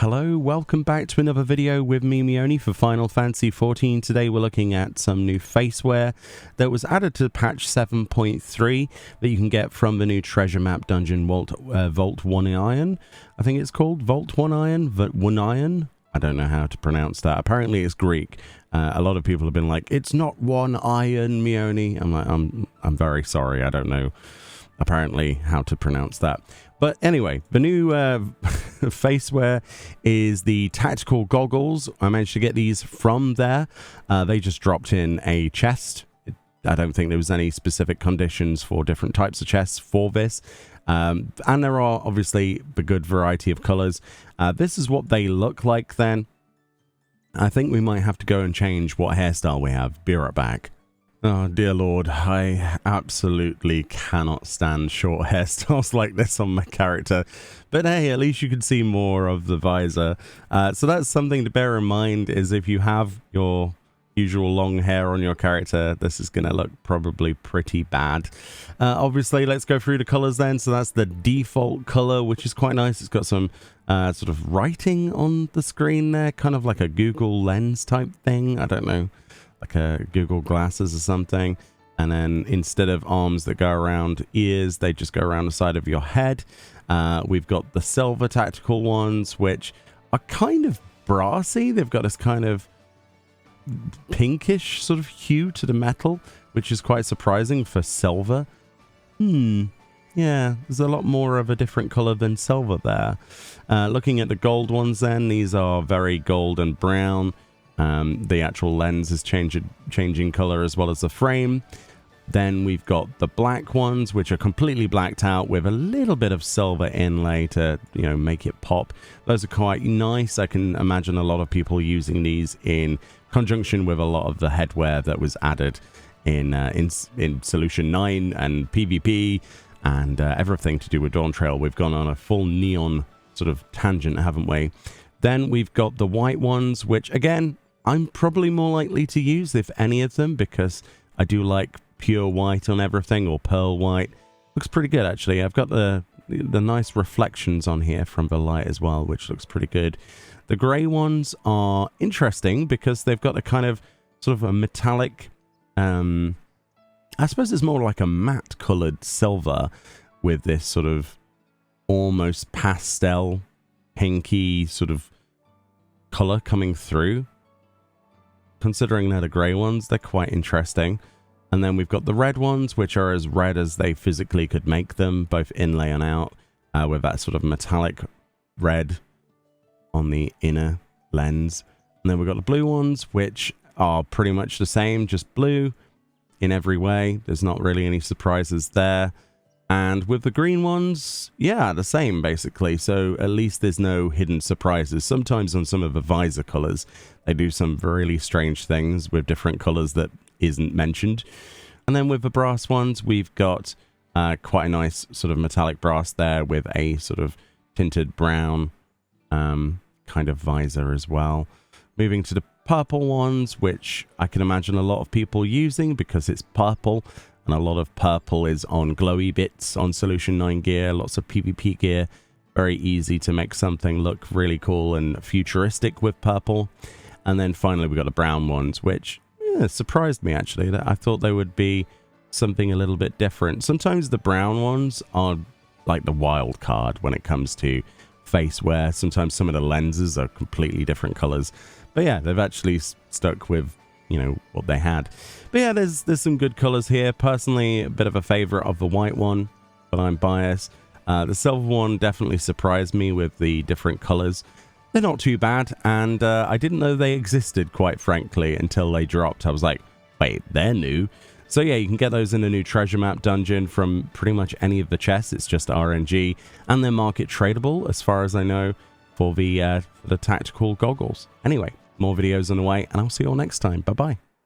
Hello, welcome back to another video with me, Meoni, for Final Fantasy XIV. Today we're looking at some new Facewear that was added to patch 7.3 that you can get from the new treasure map dungeon Vault 1 Iron. I think it's called Vault 1 Iron, One Iron. I don't know how to pronounce that. Apparently it's Greek. A lot of people have been like, it's not one iron, Meoni. I'm like, I'm very sorry. I don't know apparently how to pronounce that. But anyway, the new Facewear is the tactical goggles. I managed to get these from there. They just dropped in a chest. I don't think there was any specific conditions for different types of chests for this. And there are obviously a good variety of colors. This is what they look like then. I think we might have to go and change what hairstyle we have. Be right back. Oh dear lord, I absolutely cannot stand short hairstyles like this on my character. But hey, at least you can see more of the visor. So that's something to bear in mind, is if you have your usual long hair on your character, this is going to look probably pretty bad. Obviously, let's go through the colors then. So that's the default color, which is quite nice. It's got some sort of writing on the screen there, kind of like a Google Lens type thing. I don't know, like a Google glasses or something. And then instead of arms that go around ears, they just go around the side of your head. We've got the silver tactical ones, which are kind of brassy. They've got this kind of pinkish sort of hue to the metal, which is quite surprising for silver. Yeah, there's a lot more of a different color than silver there. Looking at the gold ones then, these are very gold and brown. The actual lens is changing color as well as the frame. Then we've got the black ones, which are completely blacked out with a little bit of silver inlay to, you know, make it pop. Those are quite nice. I can imagine a lot of people using these in conjunction with a lot of the headwear that was added in Solution 9 and PvP and everything to do with Dawntrail. We've gone on a full neon sort of tangent, haven't we? Then we've got the white ones, which again, I'm probably more likely to use, if any of them, because I do like pure white on everything, or pearl white. Looks pretty good, actually. I've got the nice reflections on here from the light as well, which looks pretty good. The grey ones are interesting because they've got a kind of sort of a metallic, I suppose it's more like a matte coloured silver with this sort of almost pastel pinky sort of colour coming through. Considering they're the grey ones, they're quite interesting. And then we've got the red ones, which are as red as they physically could make them, both inlay and out, with that sort of metallic red on the inner lens. And then we've got the blue ones, which are pretty much the same, just blue in every way. There's not really any surprises there. And with the green ones, yeah, the same basically. So at least there's no hidden surprises. Sometimes on some of the visor colors, they do some really strange things with different colors that isn't mentioned. And then with the brass ones, we've got quite a nice sort of metallic brass there with a sort of tinted brown kind of visor as well. Moving to the purple ones, which I can imagine a lot of people using because it's purple. And a lot of purple is on glowy bits on Solution 9 gear, lots of PvP gear. Very easy to make something look really cool and futuristic with purple. And then finally, we've got the brown ones, which surprised me, actually. I thought they would be something a little bit different. Sometimes the brown ones are like the wild card when it comes to Facewear. Sometimes some of the lenses are completely different colors. But yeah, they've actually stuck with, you know, what they had. But yeah, there's some good colors here. Personally, a bit of a favorite of the white one, but I'm biased. The silver one definitely surprised me with the different colors. They're not too bad, and I didn't know they existed, quite frankly, until they dropped. I was like, wait, they're new? So yeah, you can get those in a new treasure map dungeon from pretty much any of the chests. It's just RNG, and they're market tradable, as far as I know, for the tactical goggles. Anyway, more videos on the way, and I'll see you all next time. Bye-bye.